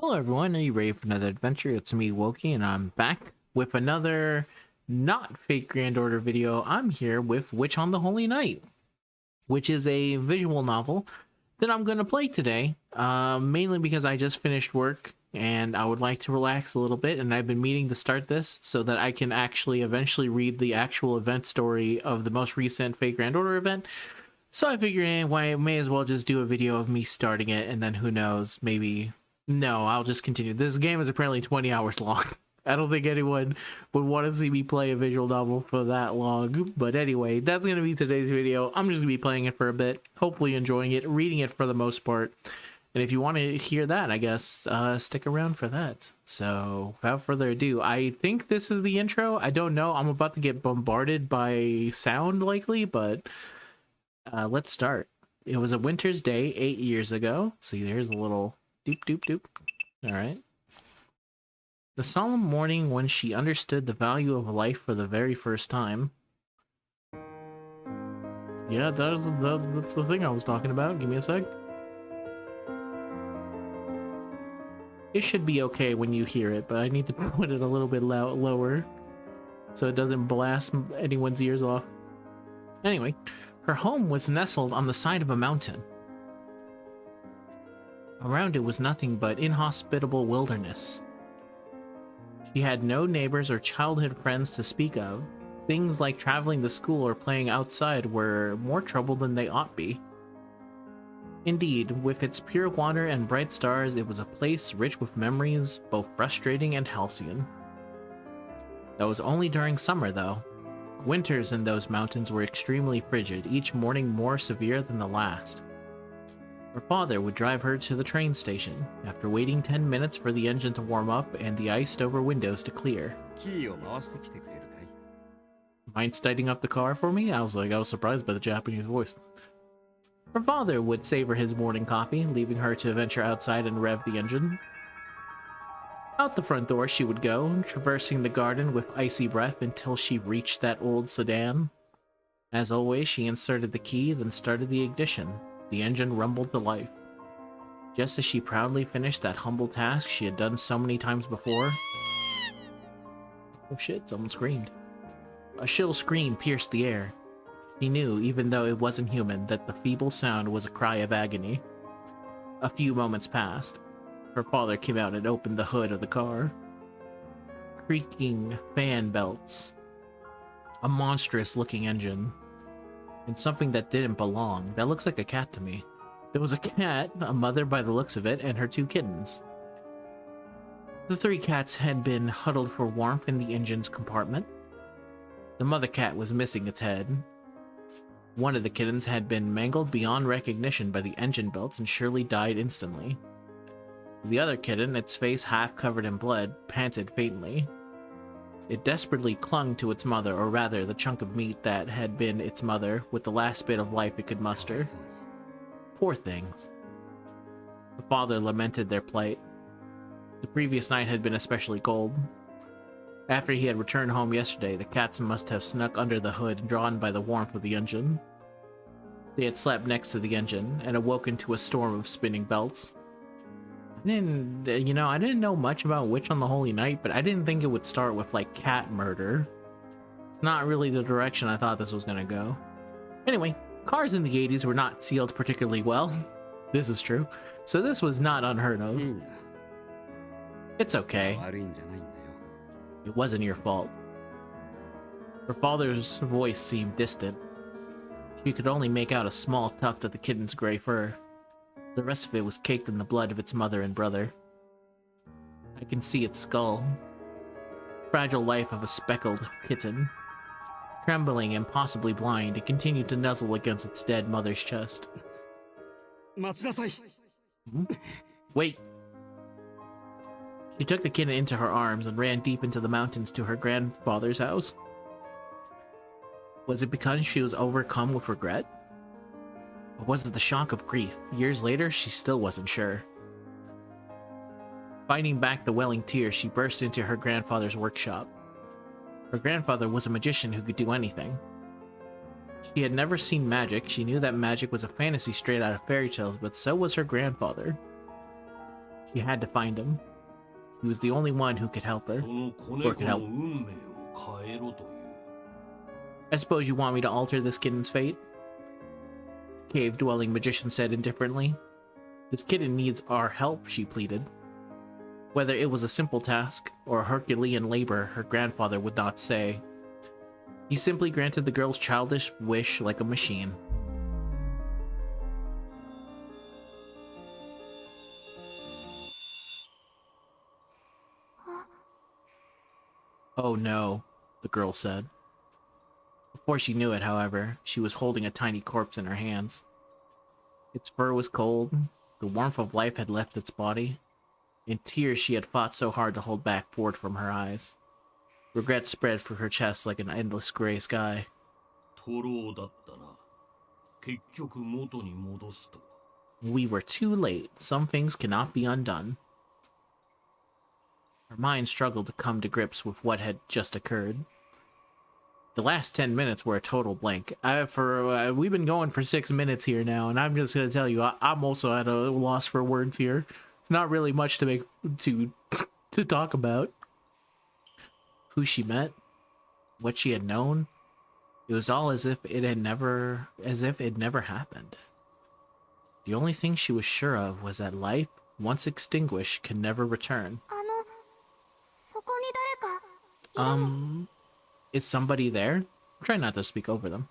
Hello everyone, are you ready for another adventure? It's me, Wokey, and I'm back with another not fake Grand Order video. I'm here with Witch on the Holy Night, which is a visual novel that I'm going to play today, mainly because I just finished work and I would like to relax a little bit, and I've been meaning to start this so that I can actually eventually read the actual event story of the most recent fake Grand Order event. So I figured, I may as well just do a video of me starting it, and then who knows, maybe... No, I'll just continue. This game is apparently 20 hours long. I don't think anyone would want to see me play a visual novel for that long. But anyway, that's going to be today's video. I'm just going to be playing it for a bit, hopefully enjoying it, reading it for the most part. And if you want to hear that, I guess, stick around for that. So, without further ado, I think this is the intro. I don't know. I'm about to get bombarded by sound, likely, but let's start. It was a winter's day 8 years ago. See, there's a little... Doop, doop, doop. Alright. The solemn morning when she understood the value of life for the very first time. Yeah, that's the thing I was talking about. Give me a sec. It should be okay when you hear it, but I need to put it a little bit lower so it doesn't blast anyone's ears off. Anyway, her home was nestled on the side of a mountain. Around it was nothing but inhospitable wilderness. She had no neighbors or childhood friends to speak of. Things like traveling to school or playing outside were more trouble than they ought be. Indeed, with its pure water and bright stars, it was a place rich with memories, both frustrating and halcyon. That was only during summer, though. Winters in those mountains were extremely frigid, each morning more severe than the last. Her father would drive her to the train station, after waiting 10 minutes for the engine to warm up and the iced-over windows to clear. Mind starting up the car for me? I was surprised by the Japanese voice. Her father would savor his morning coffee, leaving her to venture outside and rev the engine. Out the front door she would go, traversing the garden with icy breath until she reached that old sedan. As always, she inserted the key, then started the ignition. The engine rumbled to life. Just as she proudly finished that humble task she had done so many times before... Oh shit, someone screamed. A shrill scream pierced the air. She knew, even though it wasn't human, that the feeble sound was a cry of agony. A few moments passed. Her father came out and opened the hood of the car. Creaking fan belts. A monstrous-looking engine. And something that didn't belong. That looks like a cat to me. There was a cat, a mother by the looks of it, and her 2 kittens. The 3 cats had been huddled for warmth in the engine's compartment. The mother cat was missing its head. One of the kittens had been mangled beyond recognition by the engine belts and surely died instantly. The other kitten, its face half covered in blood, panted faintly. It desperately clung to its mother, or rather, the chunk of meat that had been its mother, with the last bit of life it could muster. Poor things. The father lamented their plight. The previous night had been especially cold. After he had returned home yesterday, the cats must have snuck under the hood, drawn by the warmth of the engine. They had slept next to the engine, and awoken to a storm of spinning belts. I didn't know much about Witch on the Holy Night, but I didn't think it would start with, like, cat murder. It's not really the direction I thought this was gonna go. Anyway, cars in the 80s were not sealed particularly well. This is true. So this was not unheard of. It's okay. It wasn't your fault. Her father's voice seemed distant. She could only make out a small tuft of the kitten's gray fur. The rest of it was caked in the blood of its mother and brother. I can see its skull. Fragile life of a speckled kitten. Trembling and possibly blind, it continued to nuzzle against its dead mother's chest. Wait! She took the kitten into her arms and ran deep into the mountains to her grandfather's house. Was it because she was overcome with regret? Or was it the shock of grief? Years later, she still wasn't sure. Fighting back the welling tears, she burst into her grandfather's workshop. Her grandfather was a magician who could do anything. She had never seen magic. She knew that magic was a fantasy straight out of fairy tales, but so was her grandfather. She had to find him. He was the only one who could help her, or could help. I suppose you want me to alter this kitten's fate? Cave-dwelling magician said indifferently. This kitten needs our help, she pleaded. Whether it was a simple task or a Herculean labor, her grandfather would not say. He simply granted the girl's childish wish like a machine. Oh no, the girl said. Before she knew it, however, she was holding a tiny corpse in her hands. Its fur was cold, the warmth of life had left its body, and tears she had fought so hard to hold back poured from her eyes. Regret spread through her chest like an endless gray sky. We were too late. Some things cannot be undone. Her mind struggled to come to grips with what had just occurred. The last 10 minutes were a total blank. We've been going for 6 minutes here now, and I'm just going to tell you, I'm also at a loss for words here. It's not really much to talk about. Who she met, what she had known, it was all as if it never happened. The only thing she was sure of was that life, once extinguished, can never return. Is somebody there? Try not to speak over them.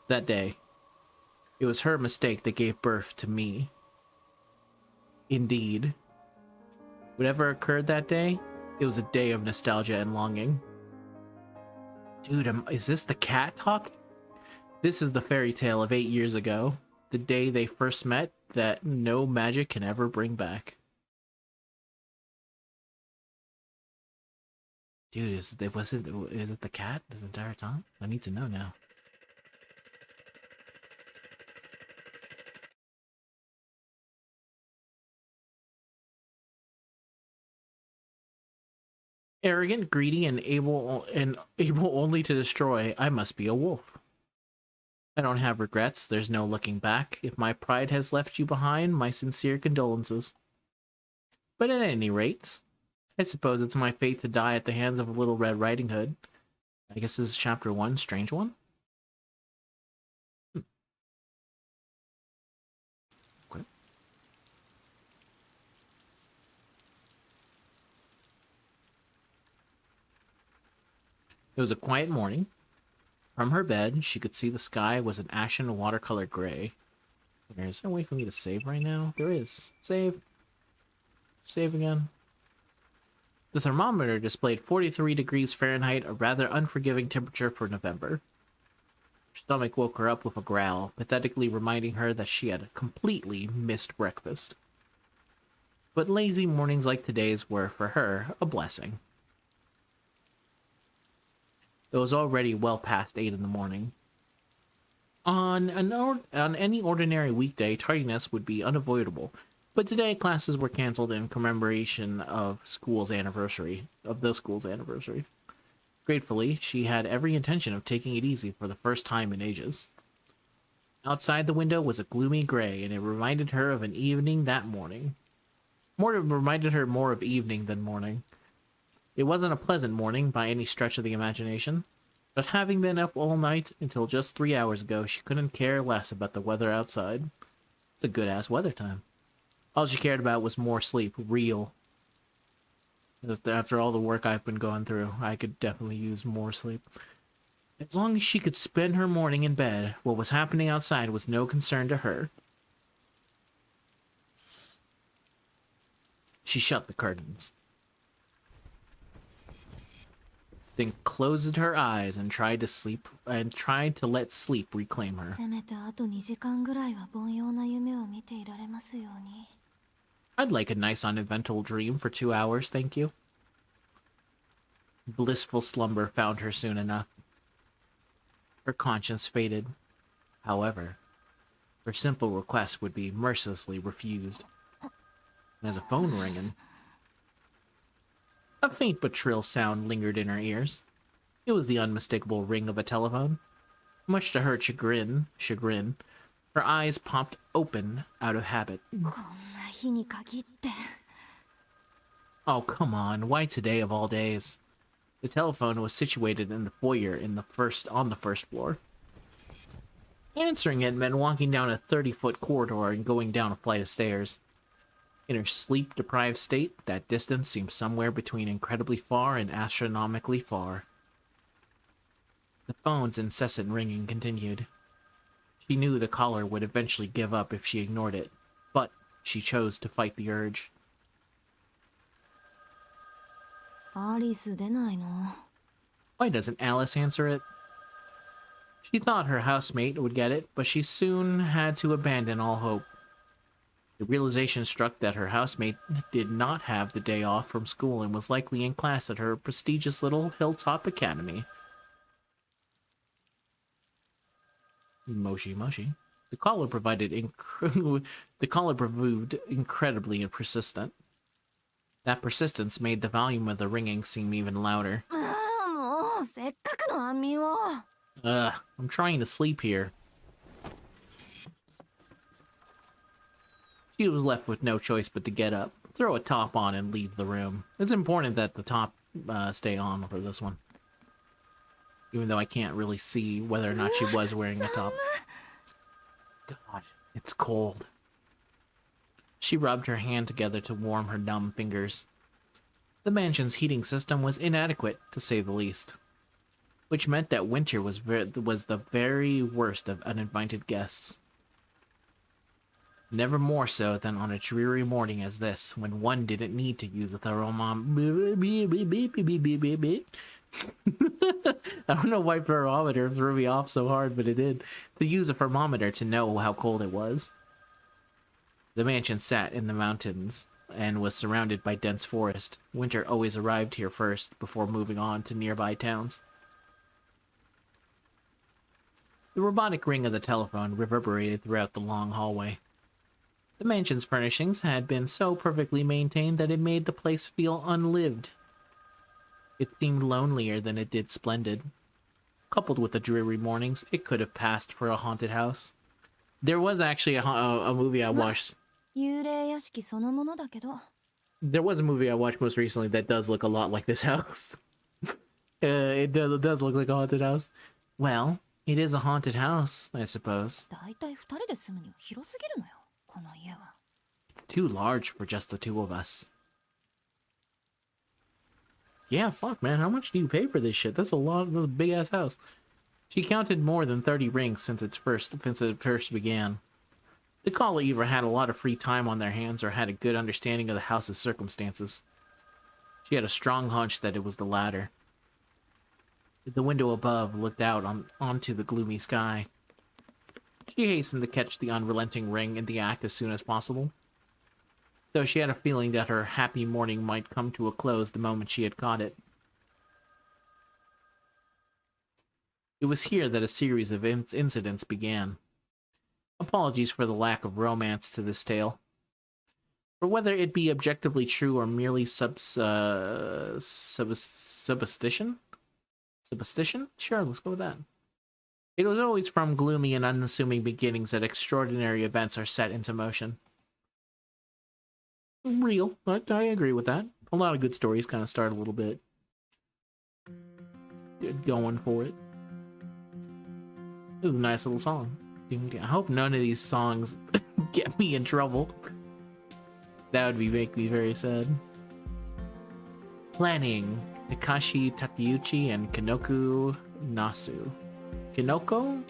That day, it was her mistake that gave birth to me. Indeed. Whatever occurred that day, it was a day of nostalgia and longing. Dude, is this the cat talking? This is the fairy tale of 8 years ago. The day they first met that no magic can ever bring back. Dude, is it the cat this entire time? I need to know now. Arrogant, greedy, and able only to destroy, I must be a wolf. I don't have regrets, there's no looking back. If my pride has left you behind, my sincere condolences. But at any rate, I suppose it's my fate to die at the hands of a Little Red Riding Hood. I guess this is chapter 1, Strange One? Okay. It was a quiet morning. From her bed, she could see the sky was an ashen watercolor gray. Is there a way for me to save right now? There is. Save. Save again. The thermometer displayed 43 degrees Fahrenheit, a rather unforgiving temperature for November. Her stomach woke her up with a growl, pathetically reminding her that she had completely missed breakfast. But lazy mornings like today's were, for her, a blessing. It was already well past 8 in the morning. On any ordinary weekday, tardiness would be unavoidable, but today classes were canceled in commemoration of the school's anniversary. Gratefully, she had every intention of taking it easy for the first time in ages. Outside the window was a gloomy gray, and it reminded her of an evening that morning. Reminded her more of evening than morning. It wasn't a pleasant morning by any stretch of the imagination, but having been up all night until just 3 hours ago, she couldn't care less about the weather outside. It's a good-ass weather time. All she cared about was more sleep, real. After all the work I've been going through, I could definitely use more sleep. As long as she could spend her morning in bed, what was happening outside was no concern to her. She shut the curtains, then closed her eyes and tried to let sleep reclaim her. I'd like a nice uneventful dream for 2 hours, thank you. Blissful slumber found her soon enough. Her conscience faded. However, her simple request would be mercilessly refused. There's a phone ringing. A faint but shrill sound lingered in her ears. It was the unmistakable ring of a telephone. Much to her chagrin, her eyes popped open out of habit. Oh, come on. Why today of all days? The telephone was situated in the foyer on the first floor. Answering it meant walking down a 30-foot corridor and going down a flight of stairs. In her sleep-deprived state, that distance seemed somewhere between incredibly far and astronomically far. The phone's incessant ringing continued. She knew the caller would eventually give up if she ignored it, but she chose to fight the urge. Why doesn't Alice answer it? She thought her housemate would get it, but she soon had to abandon all hope. The realization struck that her housemate did not have the day off from school and was likely in class at her prestigious little hilltop academy. Moshi Moshi. The caller proved incredibly persistent. That persistence made the volume of the ringing seem even louder. I'm trying to sleep here. She was left with no choice but to get up, throw a top on, and leave the room. It's important that the top stay on for this one. Even though I can't really see whether or not she was wearing a top. Gosh, it's cold. She rubbed her hand together to warm her numb fingers. The mansion's heating system was inadequate, to say the least. Which meant that winter was the very worst of uninvited guests. Never more so than on a dreary morning as this, when one didn't need to use a thermometer. I don't know why thermometer threw me off so hard, but it did. To use a thermometer to know how cold it was. The mansion sat in the mountains and was surrounded by dense forest. Winter always arrived here first, before moving on to nearby towns. The robotic ring of the telephone reverberated throughout the long hallway. The mansion's furnishings had been so perfectly maintained that it made the place feel unlived. It seemed lonelier than it did splendid. Coupled with the dreary mornings, it could have passed for a haunted house. There was actually a movie I watched. There was a movie I watched most recently that does look a lot like this house. It does look like a haunted house. Well, it is a haunted house, I suppose. It's too large for just the two of us. Yeah, fuck, man. How much do you pay for this shit? That's a big-ass house. She counted more than 30 rings since it first began. The caller either had a lot of free time on their hands or had a good understanding of the house's circumstances. She had a strong hunch that it was the latter. The window above looked out onto the gloomy sky. She hastened to catch the unrelenting ring in the act as soon as possible, though she had a feeling that her happy morning might come to a close the moment she had caught it. It was here that a series of incidents began. Apologies for the lack of romance to this tale. For whether it be objectively true or merely superstition? Superstition? Sure, let's go with that. It was always from gloomy and unassuming beginnings that extraordinary events are set into motion. Real. I agree with that. A lot of good stories kind of start a little bit going for it. This is a nice little song. I hope none of these songs get me in trouble. That would make me very sad. Planning. Takashi Takeuchi and Kinoku Nasu. Kinoko?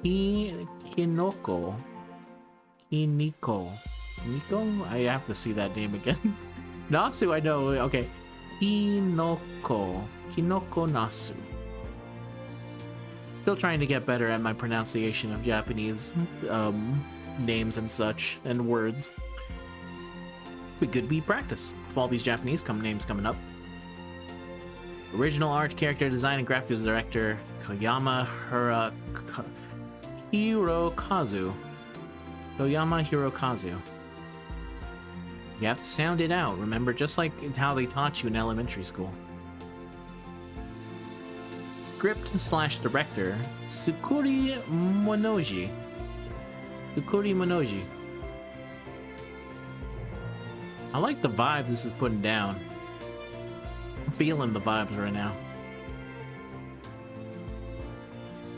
Kinoko. Kiniko. Nico? I have to see that name again. Nasu, I know. Okay. Kinoko. Kinoko Nasu. Still trying to get better at my pronunciation of Japanese names and such, and words. We could be practice with all these Japanese names coming up. Original art, character design, and graphics director Koyama Hirokazu. Koyama Hirokazu. You have to sound it out, remember, just like how they taught you in elementary school. Script/director Tsukuri Monoji. Tsukuri Monoji. I like the vibes this is putting down. I'm feeling the vibes right now.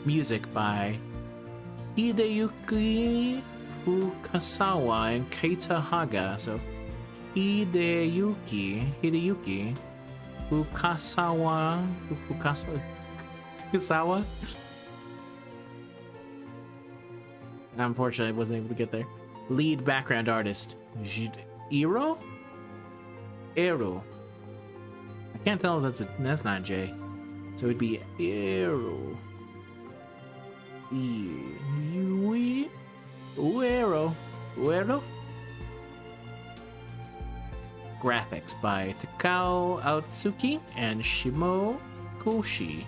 Music by Hideyuki Fukasawa and Keita Haga. So Hideyuki Fukasawa. Unfortunately, I wasn't able to get there. Lead background artist Ero. I can't tell if that's not J. So it'd be Ero. Uero. Graphics by Takao Aotsuki and Shimokoshi.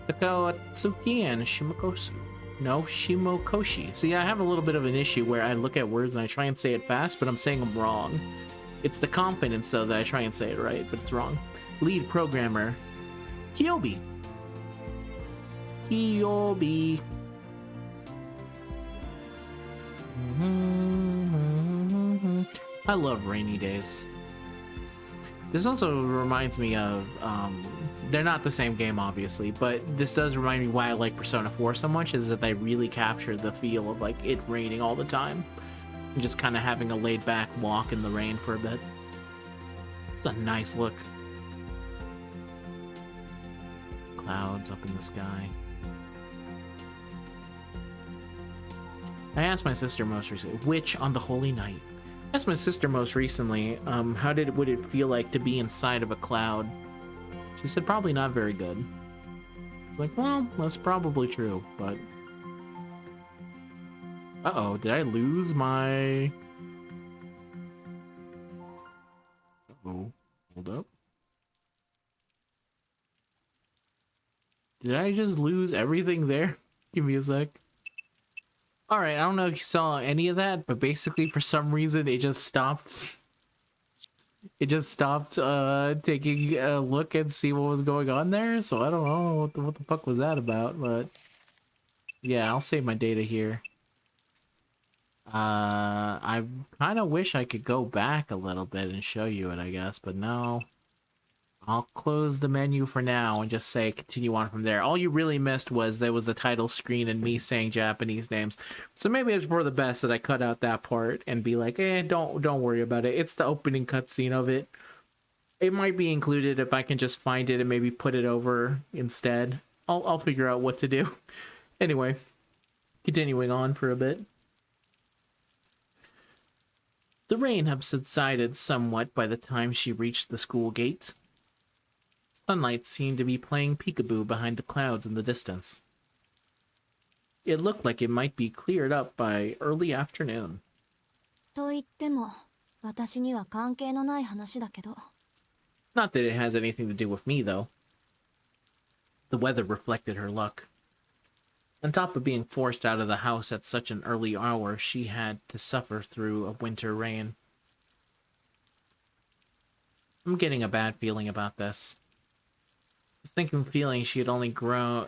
Takao Aotsuki and Shimokoshi. See, I have a little bit of an issue where I look at words and I try and say it fast, but I'm saying them wrong. It's the confidence, though, that I try and say it right, but it's wrong. Lead programmer, Kyobi. I love rainy days. This also reminds me of, they're not the same game, obviously, but this does remind me why I like Persona 4 so much, is that they really capture the feel of, like, it raining all the time. And just kind of having a laid-back walk in the rain for a bit. It's a nice look. Clouds up in the sky. I asked my sister most recently, which on the holy night? I asked my sister most recently, would it feel like to be inside of a cloud? She said probably not very good. It's like, well, that's probably true, but... Uh-oh, did I lose my... Uh-oh, hold up. Did I just lose everything there? Give me a sec. Alright, I don't know if you saw any of that, but basically for some reason it just stopped. It just stopped taking a look and see what was going on there, so I don't know what the fuck was that about, but... Yeah, I'll save my data here. I kind of wish I could go back a little bit and show you it, I guess, but no. I'll close the menu for now and just say continue on from there. All you really missed was there was the title screen and me saying Japanese names. So maybe it's for the best that I cut out that part and be like, don't worry about it. It's the opening cutscene of it. It might be included if I can just find it and maybe put it over instead. I'll figure out what to do. Anyway, continuing on for a bit. The rain had subsided somewhat by the time she reached the school gates. Sunlight seemed to be playing peekaboo behind the clouds in the distance. It looked like it might be cleared up by early afternoon. Not that it has anything to do with me, though. The weather reflected her luck. On top of being forced out of the house at such an early hour, she had to suffer through a winter rain. I'm getting a bad feeling about this. The sinking feeling she had only grew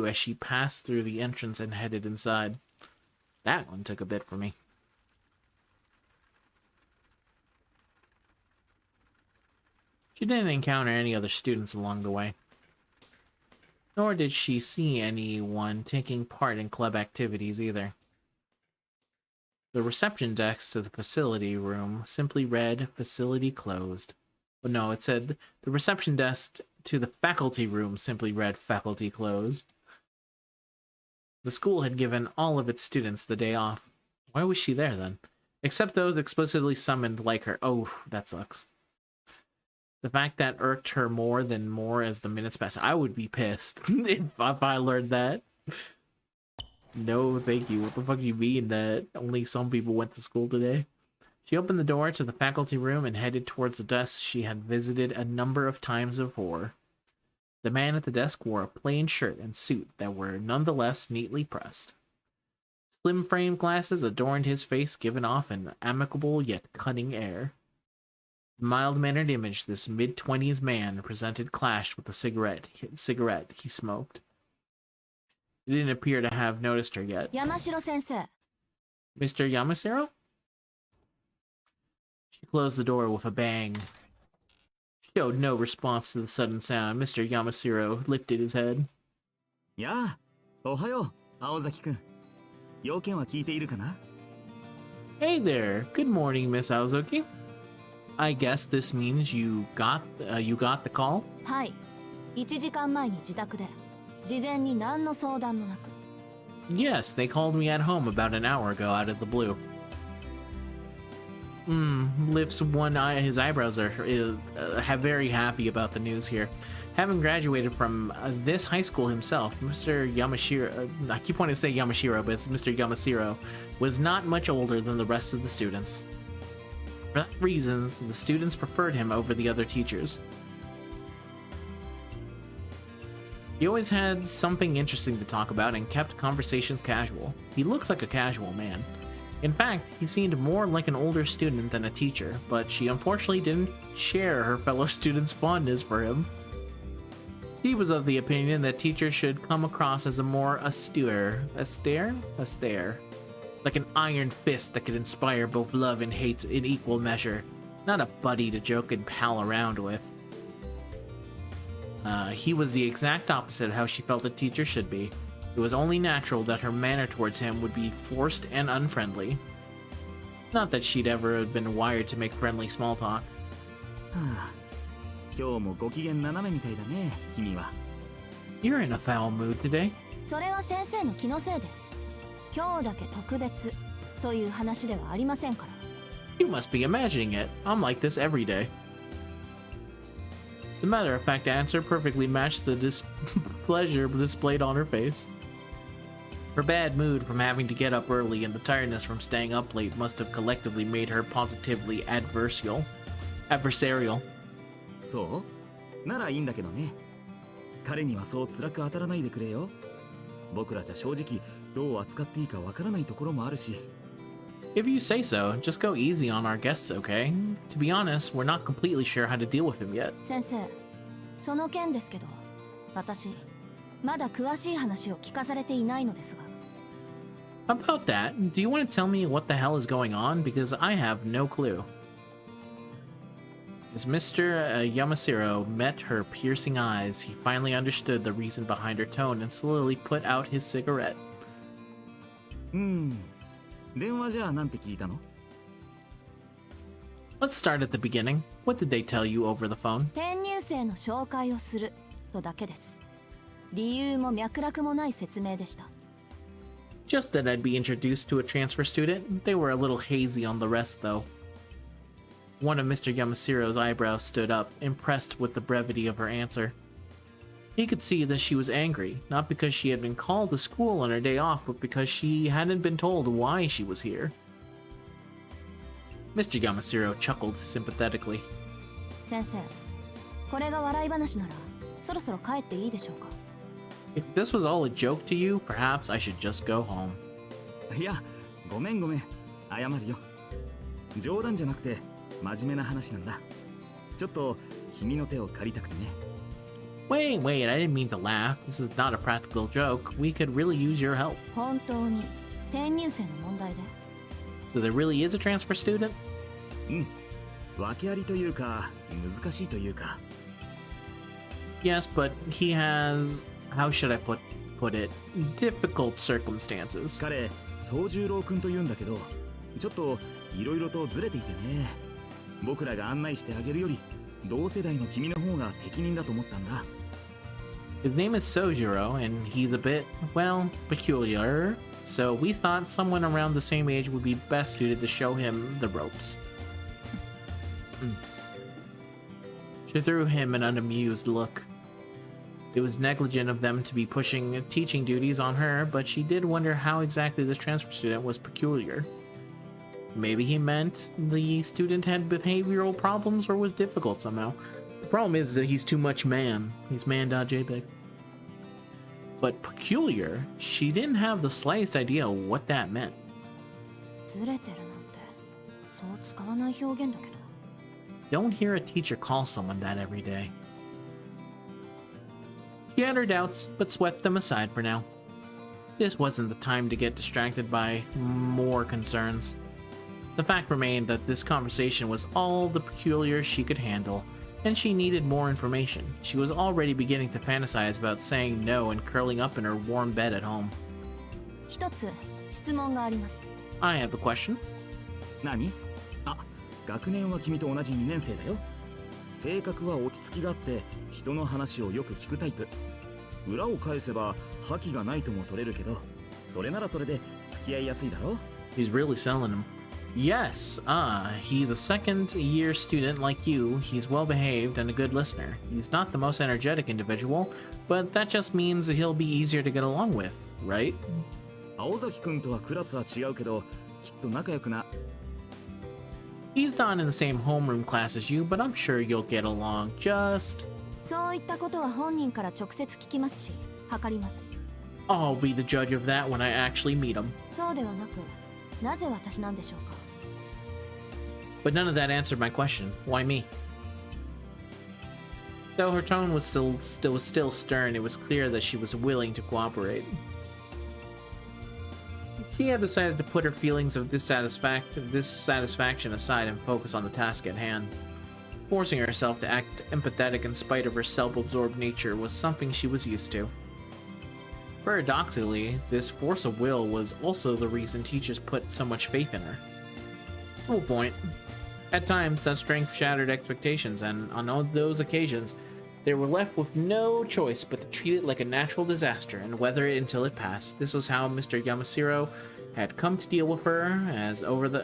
as she passed through the entrance and headed inside. That one took a bit for me. She didn't encounter any other students along the way. Nor did she see anyone taking part in club activities either. The reception desk to the facility room simply read, "Facility closed." But no, it said, the reception desk to the faculty room simply read, "Faculty closed." The school had given all of its students the day off. Why was she there then? Except those explicitly summoned like her. Oh, that sucks. The fact that irked her more as the minutes passed. I would be pissed if I learned that. No, thank you. What the fuck do you mean that only some people went to school today? She opened the door to the faculty room and headed towards the desk she had visited a number of times before. The man at the desk wore a plain shirt and suit that were nonetheless neatly pressed. Slim frame glasses adorned his face, giving off an amicable yet cunning air. The mild-mannered image this mid-20s man presented clashed with the cigarette he smoked. He didn't appear to have noticed her yet. 山城先生。 Mr. Yamasiro? She closed the door with a bang. Showed no response to the sudden sound. Mr. Yamasiro lifted his head. やあ、おはよう、青崎くん。要件は聞いているかな? Hey there. Good morning, Miss Aozuki. I guess this means you got the call? はい。1時間前に自宅で、事前に何の相談もなく。Yes, they called me at home about an hour ago out of the blue. Lifts one eye. His eyebrows are very happy about the news here. Having graduated from this high school himself, Mr. Yamashiro, I keep wanting to say Yamashiro, but it's Mr. Yamasiro, was not much older than the rest of the students. For that reasons, the students preferred him over the other teachers. He always had something interesting to talk about and kept conversations casual. He looks like a casual man. In fact, he seemed more like an older student than a teacher, but she unfortunately didn't share her fellow students' fondness for him. She was of the opinion that teachers should come across as a more austere, like an iron fist that could inspire both love and hate in equal measure, not a buddy to joke and pal around with. He was the exact opposite of how she felt a teacher should be. It was only natural that her manner towards him would be forced and unfriendly. Not that she'd ever been wired to make friendly small talk. 今日もご機嫌斜めみたいだね、君は。You're in a foul mood today. それは先生の気のせいです。今日だけ特別という話ではありませんから。You must be imagining it. I'm like this every day. The matter-of-fact answer perfectly matched the displeasure displayed on her face. Her bad mood from having to get up early and the tiredness from staying up late must have collectively made her positively adversarial. そうならいいんだけどね。彼にはそう辛く当たらないでくれよ。僕らじゃ正直どう扱っていいかわからないところもあるし。If you say so, just go easy on our guests, okay? To be honest, we're not completely sure how to deal with him yet. 先生、その件ですけど、私まだ詳しい話を聞かされていないのですが。About that, do you want to tell me what the hell is going on? Because I have no clue. As Mr. Yamasiro met her piercing eyes, he finally understood the reason behind her tone and slowly put out his cigarette. 電話じゃあなんて聞いたの? Let's start at the beginning. What did they tell you over the phone? 転入生の紹介をするとだけです。理由も脈絡もない説明でした。Just that I'd be introduced to a transfer student. They were a little hazy on the rest, though. One of Mr. Yamasiro's eyebrows stood up, impressed with the brevity of her answer. He could see that she was angry, not because she had been called to school on her day off, but because she hadn't been told why she was here. Mr. Yamasiro chuckled sympathetically. 先生、これが笑い話なら、そろそろ帰っていいでしょうか? If this was all a joke to you, perhaps I should just go home. いや、ごめんごめん。謝るよ。冗談じゃなくて真面目な話なんだ。ちょっと君の手を借りたくてね。Wait, I didn't mean to laugh. This is not a practical joke. We could really use your help. 本当に転入生の問題で。So there really is a transfer student? 訳ありというか、難しいというか。Yes, but he has, how should I put it, difficult circumstances. 彼、宗十郎くんと言うんだけど、ちょっといろいろとずれていてね。僕らが案内してあげるより、同世代の君の方が適任だと思ったんだ。His name is Sojiro, and he's a bit, well, peculiar. So we thought someone around the same age would be best suited to show him the ropes. She threw him an unamused look. It was negligent of them to be pushing teaching duties on her, but she did wonder how exactly this transfer student was peculiar. Maybe he meant the student had behavioral problems or was difficult somehow. The problem is that he's too much man. He's man.jpg. But peculiar, she didn't have the slightest idea what that meant. ずれてるなんて、そう使わない表現だけど。Don't hear a teacher call someone that every day. She had her doubts, but swept them aside for now. This wasn't the time to get distracted by more concerns. The fact remained that this conversation was all the peculiar she could handle, and she needed more information. She was already beginning to fantasize about saying no and curling up in her warm bed at home. 一つ質問があります。 I have a question. 何？あ、学年は君と同じ2年生だよ。性格は落ち着きがあって人の話をよく聞くタイプ。裏を返せば覇気がないとも取れるけど、それならそれで付き合いやすいだろ。 He's really selling him. Yes, he's a second-year student like you. He's well-behaved and a good listener. He's not the most energetic individual, but that just means that he'll be easier to get along with, right? 青崎くんとはクラスは違うけど、きっと仲良くな。He's not in the same homeroom class as you, but I'm sure you'll get along. Just... そういったことは本人から直接聞きますし、測ります。 I'll be the judge of that when I actually meet him. そうではなく、なぜ私なんでしょうか。 But none of that answered my question. Why me? Though her tone was still stern, it was clear that she was willing to cooperate. She had decided to put her feelings of dissatisfaction aside and focus on the task at hand. Forcing herself to act empathetic in spite of her self-absorbed nature was something she was used to. Paradoxically, this force of will was also the reason teachers put so much faith in her. Full point. At times, that strength shattered expectations, and on all those occasions, they were left with no choice but to treat it like a natural disaster and weather it until it passed. This was how Mr. Yamashiro had come to deal with her as over the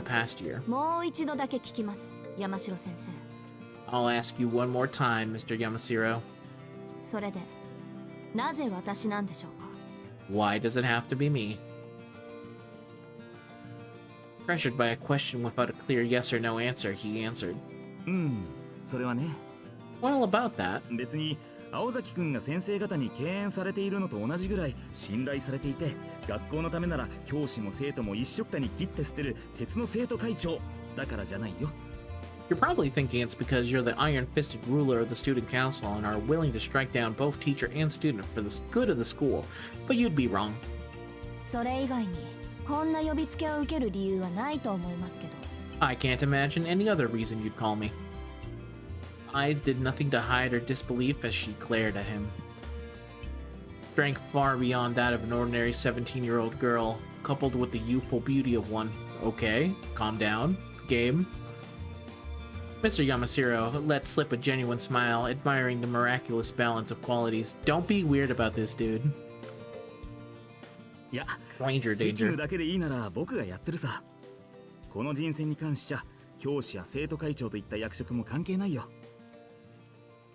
past year. もう一度だけ聞きます、山城先生。 I'll ask you one more time, Mr. Yamashiro. それで、なぜ私なんでしょうか。 Why does it have to be me? Pressured by a question without a clear yes or no answer, he answered. それはね。 Well, about that. 別に青崎くんが先生方に敬遠されているのと同じぐらい信頼されていて、学校のためなら教師も生徒も一緒くたに切って捨てる鉄の生徒会長だからじゃないよ。 You're probably thinking it's because you're the iron-fisted ruler of the student council and are willing to strike down both teacher and student for the good of the school, but you'd be wrong. それ以外に、こんな呼びつけを受ける理由はないと思いますけど。 I can't imagine any other reason you'd call me. Eyes did nothing to hide her disbelief as she glared at him. Strength far beyond that of an ordinary 17-year-old girl, coupled with the youthful beauty of one. Okay, calm down. Game. Mr. Yamashiro let slip a genuine smile, admiring the miraculous balance of qualities. Don't be weird about this, dude. いや、 Ranger 責務 danger. だけでいいなら僕がやってるさ。この人選に関しちゃ教師や生徒会長といった役職も関係ないよ。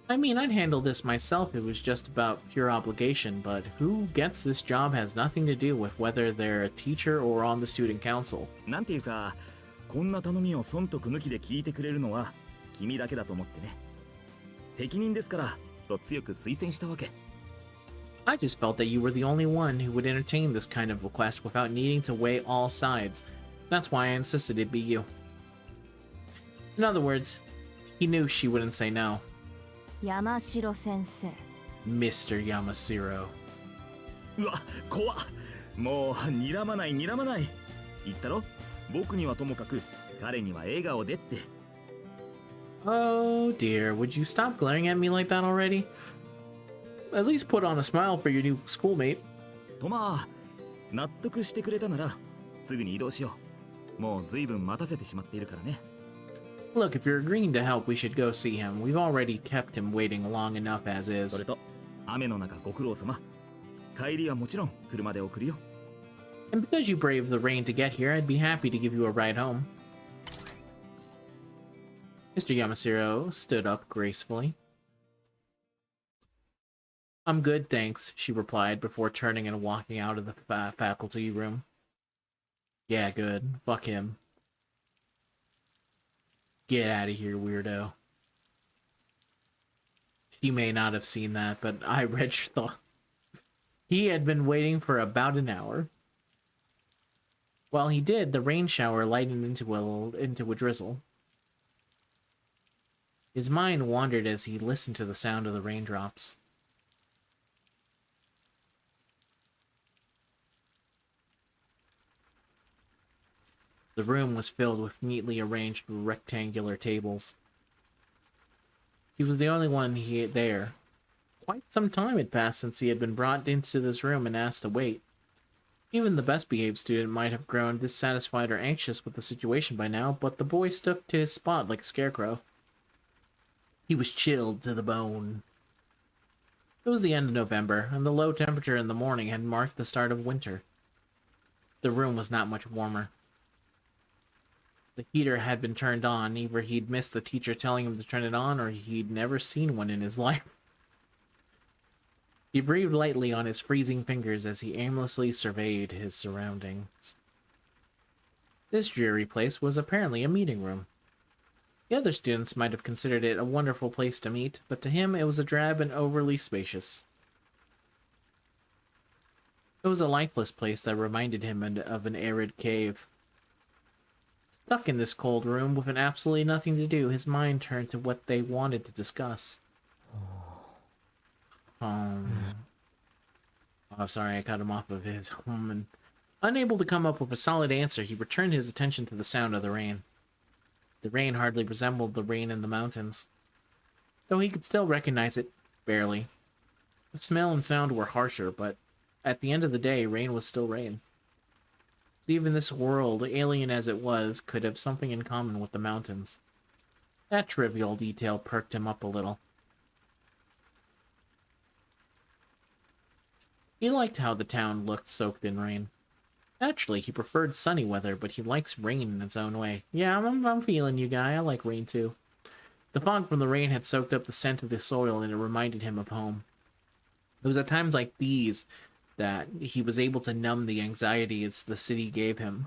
I mean, I'd handle this myself if it was just about pure obligation, but who gets this job has nothing to do with whether they're a teacher or on the student council. なんていうか、こんな頼みを損得抜きで聞いてくれるのは君だけだと思ってね。適任ですからと強く推薦したわけ。 I just felt that you were the only one who would entertain this kind of request without needing to weigh all sides. That's why I insisted it be you. In other words, he knew she wouldn't say no. 山城先生。 Mr. Yamashiro. うわ、怖っ。もう睨まない睨まない。言ったろ？僕にはともかく彼には笑顔でって。 Oh dear, would you stop glaring at me like that already? At least put on a smile for your new schoolmate. とまあ、納得してくれたならすぐに移動しよう。もうずいぶん待たせてしまっているからね。 Look, if you're agreeing to help, we should go see him. We've already kept him waiting long enough as それ is. と、雨の中ご苦労様。帰りはもちろん車で送るよ。 And because you braved the rain to get here, I'd be happy to give you a ride home. Mr. Yamashiro stood up gracefully. I'm good, thanks, she replied before turning and walking out of the faculty room. Yeah, good. Fuck him. Get out of here, weirdo. She may not have seen that, but I read your thoughts. He had been waiting for about an hour. While he did, the rain shower lightened into a drizzle. His mind wandered as he listened to the sound of the raindrops. The room was filled with neatly arranged rectangular tables. He was the only one there. Quite some time had passed since he had been brought into this room and asked to wait. Even the best behaved student might have grown dissatisfied or anxious with the situation by now, but the boy stuck to his spot like a scarecrow. He was chilled to the bone. It was the end of November, and the low temperature in the morning had marked the start of winter. The room was not much warmer. The heater had been turned on. Either he'd missed the teacher telling him to turn it on, or he'd never seen one in his life. He breathed lightly on his freezing fingers as he aimlessly surveyed his surroundings. This dreary place was apparently a meeting room. The other students might have considered it a wonderful place to meet, but to him it was a drab and overly spacious. It was a lifeless place that reminded him of an arid cave. Stuck in this cold room with absolutely nothing to do, his mind turned to what they wanted to discuss. Oh, sorry, I cut him off of his home, and unable to come up with a solid answer, he returned his attention to the sound of the rain. The rain hardly resembled the rain in the mountains, though he could still recognize it, barely. The smell and sound were harsher, but at the end of the day, rain was still rain. Even this world, alien as it was, could have something in common with the mountains. That trivial detail perked him up a little. He liked how the town looked soaked in rain. Actually, he preferred sunny weather, but he likes rain in its own way. Yeah, I'm feeling you, guy. I like rain too. The fog from the rain had soaked up the scent of the soil, and it reminded him of home. It was at times like these that he was able to numb the anxieties the city gave him.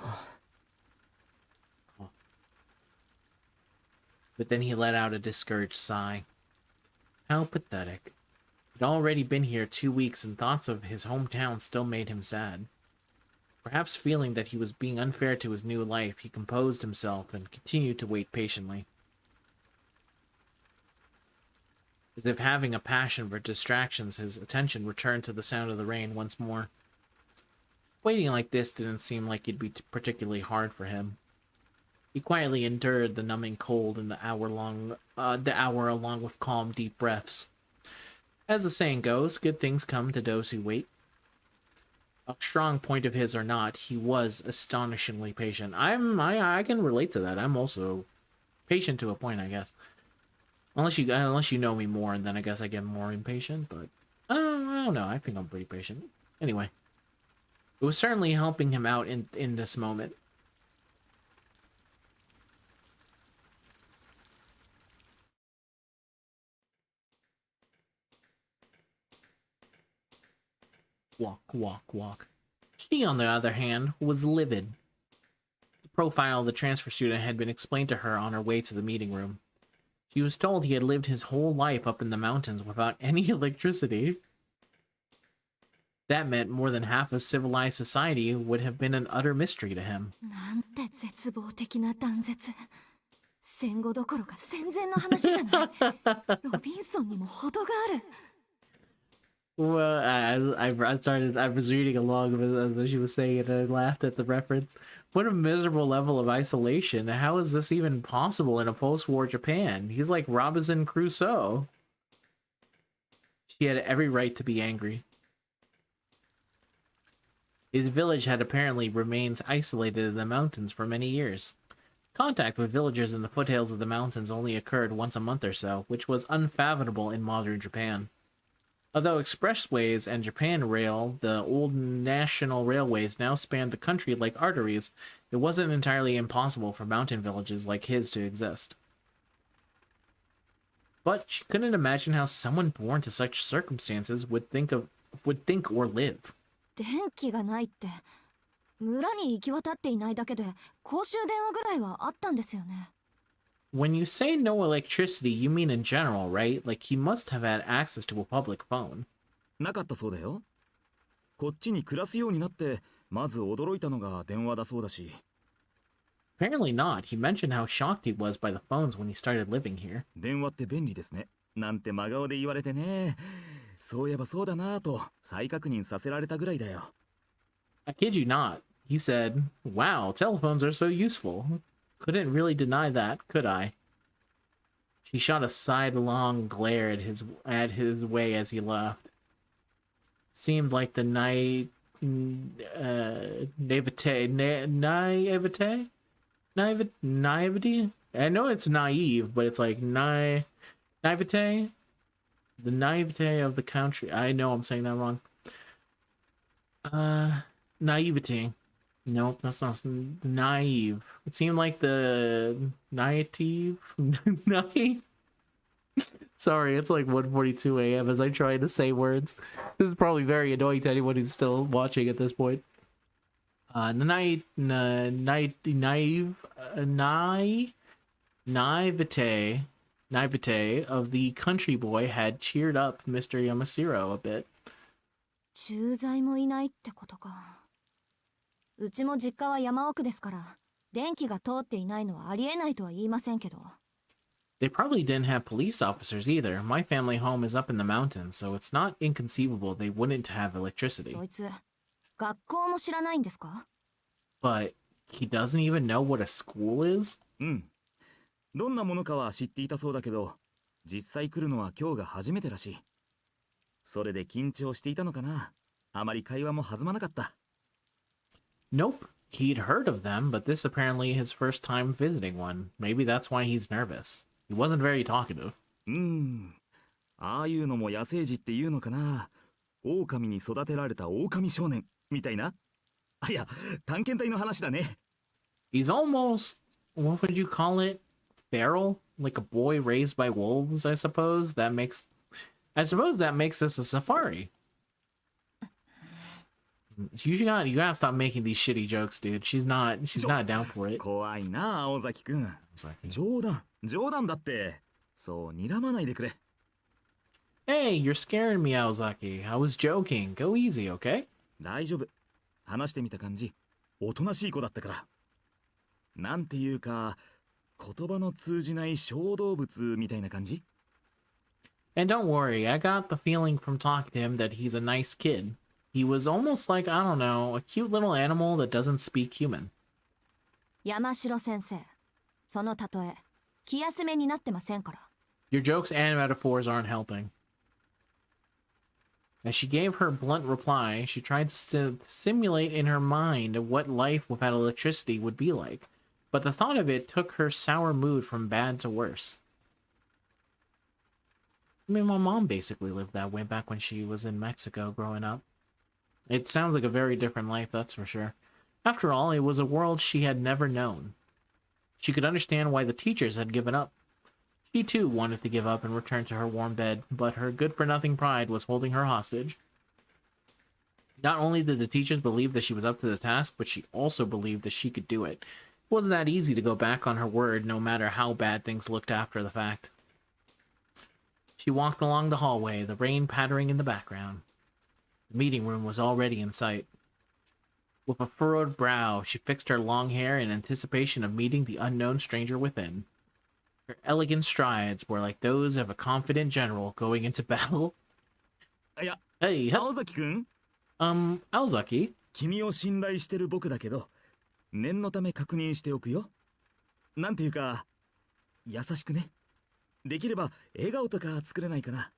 But then he let out a discouraged sigh. How pathetic. He'd already been here 2 weeks, and thoughts of his hometown still made him sad. Perhaps feeling that he was being unfair to his new life, he composed himself and continued to wait patiently. As if having a passion for distractions, his attention returned to the sound of the rain once more. Waiting like this didn't seem like it'd be particularly hard for him. He quietly endured the numbing cold and the hour along with calm, deep breaths. As the saying goes, good things come to those who wait. A strong point of his or not, he was astonishingly patient. I can relate to that. I'm also patient to a point, I guess. Unless you know me more, and then I guess I get more impatient, but I don't know. I think I'm pretty patient. Anyway, it was certainly helping him out in this moment. Walk, walk, walk. She, on the other hand, was livid. The profile of the transfer student had been explained to her on her way to the meeting room. She was told he had lived his whole life up in the mountains without any electricity. That meant more than half of civilized society would have been an utter mystery to him. なんて絶望的な断絶。戦後どころか戦前の話じゃない。ロビンソンにも程がある。 Well, I was reading along as she was saying it, and I laughed at the reference. What a miserable level of isolation. How is this even possible in a post-war Japan? He's like Robinson Crusoe. She had every right to be angry. His village had apparently remained isolated in the mountains for many years. Contact with villagers in the foothills of the mountains only occurred once a month or so, which was unfathomable in modern Japan. Although expressways and Japan Rail, the old national railways, now spanned the country like arteries, it wasn't entirely impossible for mountain villages like his to exist. But she couldn't imagine how someone born to such circumstances would think or live. 電気がないって村に行き渡っていないだけで公衆電話ぐらいはあったんですよね。 When you say no electricity, you mean in general, right? Like he must have had access to a public phone. なかったそうだよ。こっちに暮らすようになってまず驚いたのが電話だそうだし。 Apparently not. He mentioned how shocked he was by the phones when he started living here. 電話って便利ですね。なんて真顔で言われてね。そういえばそうだなぁと再確認させられたぐらいだよ。 I kid you not. He said, "Wow, telephones are so useful. Couldn't really deny that, could I?" She shot a sidelong glare at his way as he left. Seemed like the naivety. I know it's naive, but it's like naivete, the naivete of the country. I know I'm saying that wrong. Naivety. Nope, that's not naive. It seemed like the naive. Naive. Sorry, it's like 1:42 a.m. as I try to say words. This is probably very annoying to anyone who's still watching at this point. Naivete of the country boy had cheered up Mr. Yamashiro a bit. 駐在もいないってことか。うちも実家は山奥ですから、電気が通っていないのはありえないとは言いませんけど。They probably didn't have police officers either. My family home is up in the mountains, so it's not inconceivable they wouldn't have electricity. そいつ、学校も知らないんですか？ But he doesn't even know what a school is? うん。どんなものかは知っていたそうだけど、実際来るのは今日が初めてらしい。それで緊張していたのかな。あまり会話も弾まなかった。Nope. He'd heard of them, but this apparently his first time visiting one. Maybe that's why he's nervous. He wasn't very talkative. ああいうのも野生児っていうのかな。狼に育てられた狼少年みたいな。あ、いや、探検隊の話だね。He's almost, what would you call it? Feral? Like a boy raised by wolves, I suppose? I suppose that makes this a safari. You gotta stop making these shitty jokes, dude. She's not down for it. 怖いな、青崎くん。冗談だって。そう、睨まないでくれ。Hey, you're scaring me, Aozaki. I was joking. Go easy, okay? 大丈夫。話してみた感じ、おとなしい子だったから。なんていうか、言葉の通じない小動物みたいな感じ？ And don't worry, I got the feeling from talking to him that he's a nice kid. He was almost like, I don't know, a cute little animal that doesn't speak human. 山城先生、その例え、気休めになってませんから。Your jokes and metaphors aren't helping. As she gave her blunt reply, she tried to simulate in her mind what life without electricity would be like, but the thought of it took her sour mood from bad to worse. I mean, my mom basically lived that way back when she was in Mexico growing up. It sounds like a very different life, that's for sure. After all, it was a world she had never known. She could understand why the teachers had given up. She too wanted to give up and return to her warm bed, but her good-for-nothing pride was holding her hostage. Not only did the teachers believe that she was up to the task, but she also believed that she could do it. It wasn't that easy to go back on her word, no matter how bad things looked after the fact. She walked along the hallway, the rain pattering in the background. The meeting room was already in sight. With a furrowed brow, she fixed her long hair in anticipation of meeting the unknown stranger within. Her elegant strides were like those of a confident general going into battle. いや、Hey, 青崎くん。Aozaki? 君を信頼してる僕だけど、念のため確認しておくよ。なんていうか、優しくね。できれば笑顔とか作れないかな。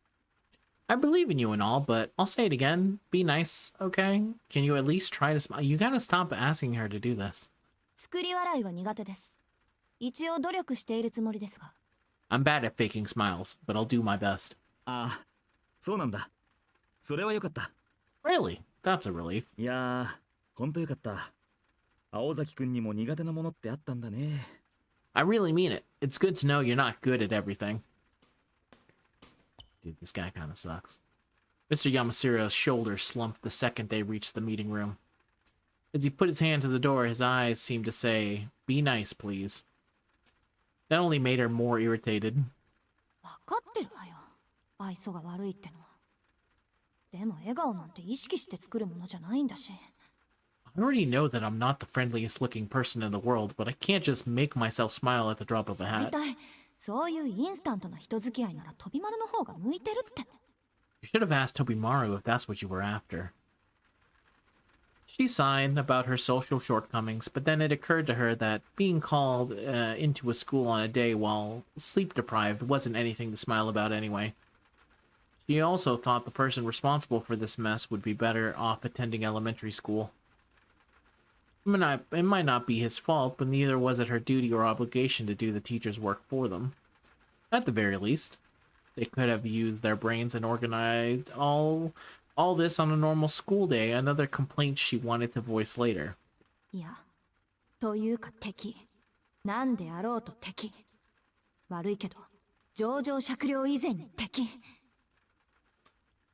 I believe in you and all, but I'll say it again. Be nice, okay? Can you at least try to smile? You gotta stop asking her to do this. 作り笑いは苦手です。一応努力しているつもりですが。I'm bad at faking smiles, but I'll do my best. ああ、そうなんだ。それはよかった。Really? That's a relief. いやー、ほんとよかった。青崎くんにも苦手なものってあったんだね。I really mean it. It's good to know you're not good at everything. Dude, this guy kind of sucks. Mr. Yamasiro's shoulders slumped the second they reached the meeting room. As he put his hand to the door, his eyes seemed to say, "Be nice, please." That only made her more irritated. わかってるわよ。愛想が悪いってのは。でも笑顔なんて意識して作るものじゃないんだし。I already know that I'm not the friendliest looking person in the world, but I can't just make myself smile at the drop of a 大 hat. 体、そういうインスタントな人付き合いなら飛び丸の方が向いてるって。You should have asked Tobimaru if that's what you were after. She sighed about her social shortcomings, but then it occurred to her that being called into a school on a day while sleep deprived wasn't anything to smile about anyway. She also thought the person responsible for this mess would be better off attending elementary school. It might not be his fault, but neither was it her duty or obligation to do the teacher's work for them. At the very least, they could have used their brains and organized all this on a normal school day, another complaint she wanted to voice later. いや、というか敵。なんであろうと敵。悪いけど、情状酌量以前に敵。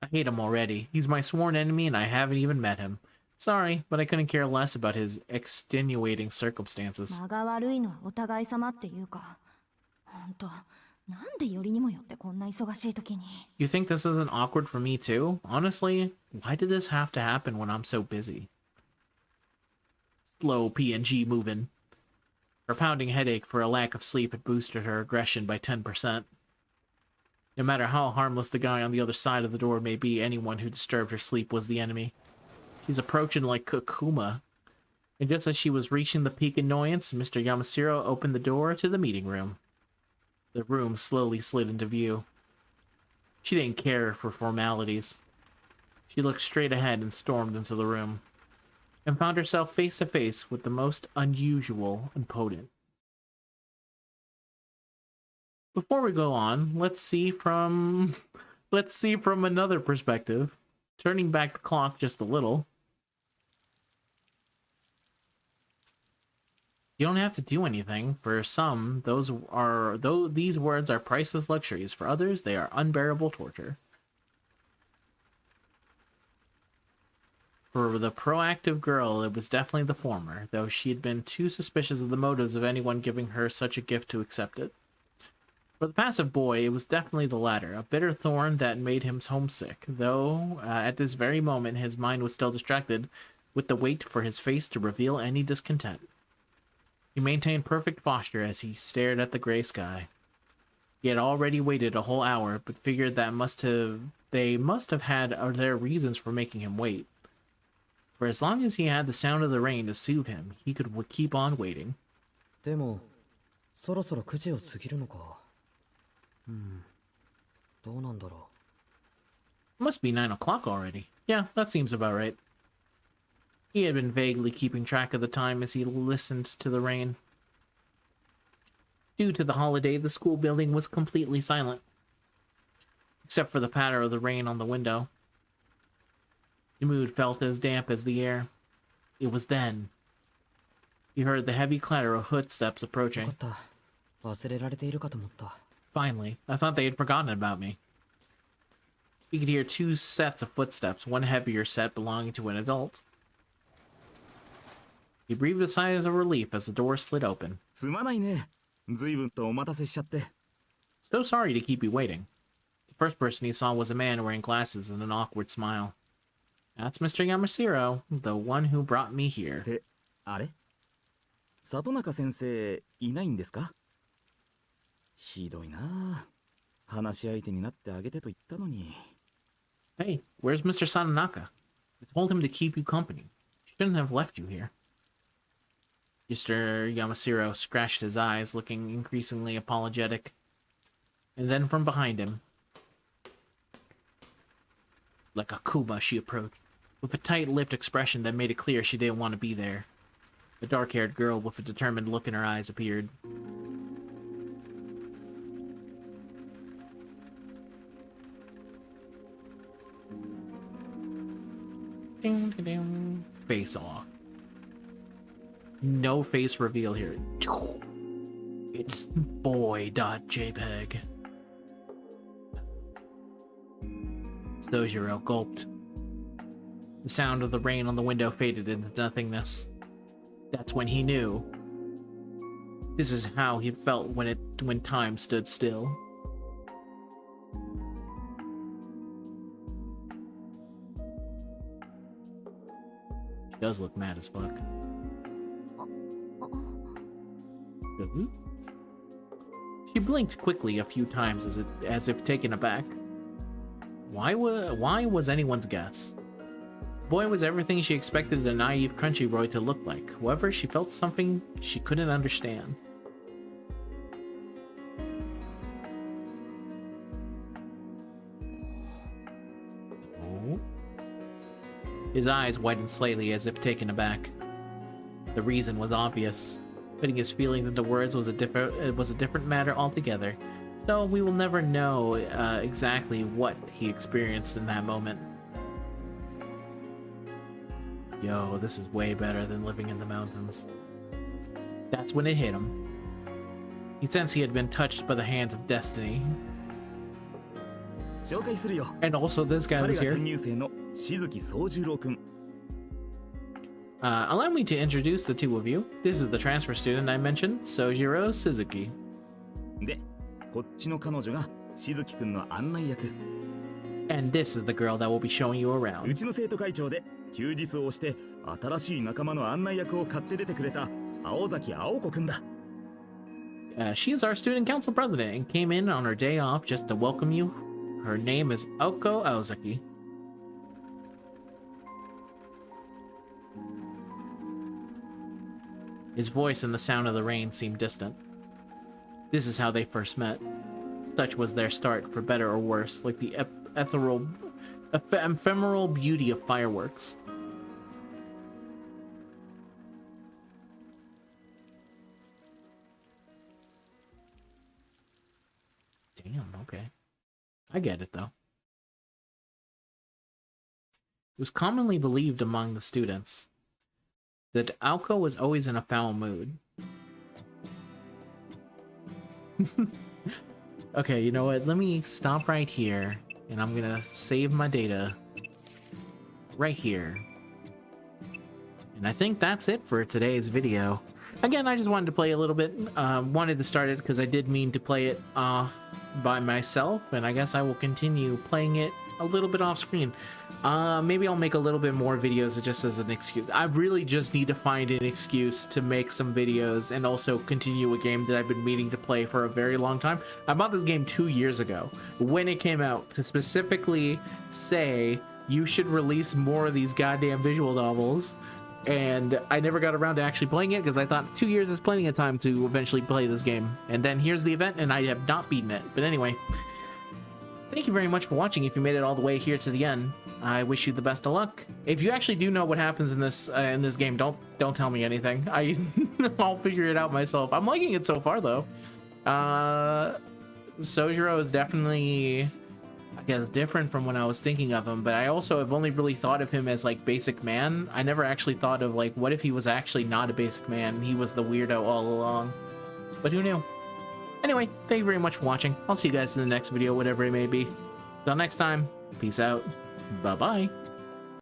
I hate him already. He's my sworn enemy and I haven't even met him. Sorry, but I couldn't care less about his extenuating circumstances. 間が悪いのはお互い様っていうか、ほんと、なんでよりにもよってこんな忙しい時に。You think this isn't awkward for me too? Honestly, why did this have to happen when I'm so busy? Slow PNG moving. Her pounding headache for a lack of sleep had boosted her aggression by 10%. No matter how harmless the guy on the other side of the door may be, anyone who disturbed her sleep was the enemy. He's approaching like Kokuma. And just as she was reaching the peak annoyance, Mr. Yamashiro opened the door to the meeting room. The room slowly slid into view. She didn't care for formalities. She looked straight ahead and stormed into the room, and found herself face to face with the most unusual and potent. Before we go on, let's see from another perspective. Turning back the clock just a little. You don't have to do anything. For some, these words are priceless luxuries. For others, they are unbearable torture. For the proactive girl, it was definitely the former, though she had been too suspicious of the motives of anyone giving her such a gift to accept it. For the passive boy, it was definitely the latter, a bitter thorn that made him homesick, though at this very moment his mind was still distracted with the wait for his face to reveal any discontent. He maintained perfect posture as he stared at the gray sky. He had already waited a whole hour, but figured that they must have had their reasons for making him wait. For as long as he had the sound of the rain to soothe him, he could keep on waiting. でも、そろそろ9時を過ぎるのか。どうなんだろう。It must be 9 o'clock already. Yeah, that seems about right. He had been vaguely keeping track of the time as he listened to the rain. Due to the holiday, the school building was completely silent, except for the patter of the rain on the window. The mood felt as damp as the air. It was then he heard the heavy clatter of footsteps よ approaching. かった。忘れられているかと思った。 Finally, I thought they had forgotten about me. He could hear 2 sets of footsteps, one heavier set belonging to an adult. He breathed a sigh of relief as the door slid open. すまないね。随分とお待たせしちゃって。So sorry to keep you waiting. The first person he saw was a man wearing glasses and an awkward smile. That's Mr. Yamashiro, the one who brought me here. って、あれ？里中先生いないんですか？ひどいな。話し相手になってあげてと言ったのに。Hey, where's Mr. Sanonaka? I told him to keep you company. Shouldn't have left you here. Mr. Yamashiro scratched his eyes, looking increasingly apologetic. And then from behind him, like a Kuma, she approached, with a tight-lipped expression that made it clear she didn't want to be there. A dark-haired girl with a determined look in her eyes appeared. Ding, ding, ding. Face off. No face reveal here. It's boy.jpg. Sojiro gulped. The sound of the rain on the window faded into nothingness. That's when he knew. This is how he felt when time stood still. She does look mad as fuck. She blinked quickly a few times as if taken aback. Why was anyone's guess? Boy was everything she expected a naive country boy to look like. However, she felt something she couldn't understand. Oh. His eyes widened slightly as if taken aback. The reason was obvious. Putting his feelings into words was a different matter altogether. So we will never know exactly what he experienced in that moment. Yo, this is way better than living in the mountains. That's when it hit him. He sensed he had been touched by the hands of destiny. And also this guy was here. Allow me to introduce the two of you. This is the transfer student I mentioned, Sojiro Suzuki. And this is the girl that will be showing you around. She is our student council president and came in on her day off just to welcome you. Her name is Aoko Aozaki. His voice and the sound of the rain seemed distant. This is how they first met. Such was their start, for better or worse, like the ephemeral beauty of fireworks. Damn, okay. I get it, though. It was commonly believed among the students that Aoko was always in a foul mood. Okay, you know what? Let me stop right here, and I'm gonna save my data right here. And I think that's it for today's video. Again, I just wanted to play a little bit. Wanted to start it because I did mean to play it off by myself, and I guess I will continue playing it a little bit off screen. Maybe I'll make a little bit more videos just as an excuse. I really just need to find an excuse to make some videos and also continue a game that I've been meaning to play for a very long time. I bought this game 2 years ago when it came out to specifically say you should release more of these goddamn visual novels, and I never got around to actually playing it because I thought 2 years is plenty of time to eventually play this game. And then here's the event and I have not beaten it. But anyway, thank you very much for watching. If you made it all the way here to the end, I wish you the best of luck. If you actually do know what happens in this game, don't tell me anything. I'll figure it out myself. I'm liking it so far, though. Sojiro is definitely, I guess, different from when I was thinking of him, but I also have only really thought of him as like basic man. I never actually thought of like, what if he was actually not a basic man? He was the weirdo all along. But who knew? Anyway, thank you very much for watching. I'll see you guys in the next video, whatever it may be. Till next time, peace out. Bye-bye.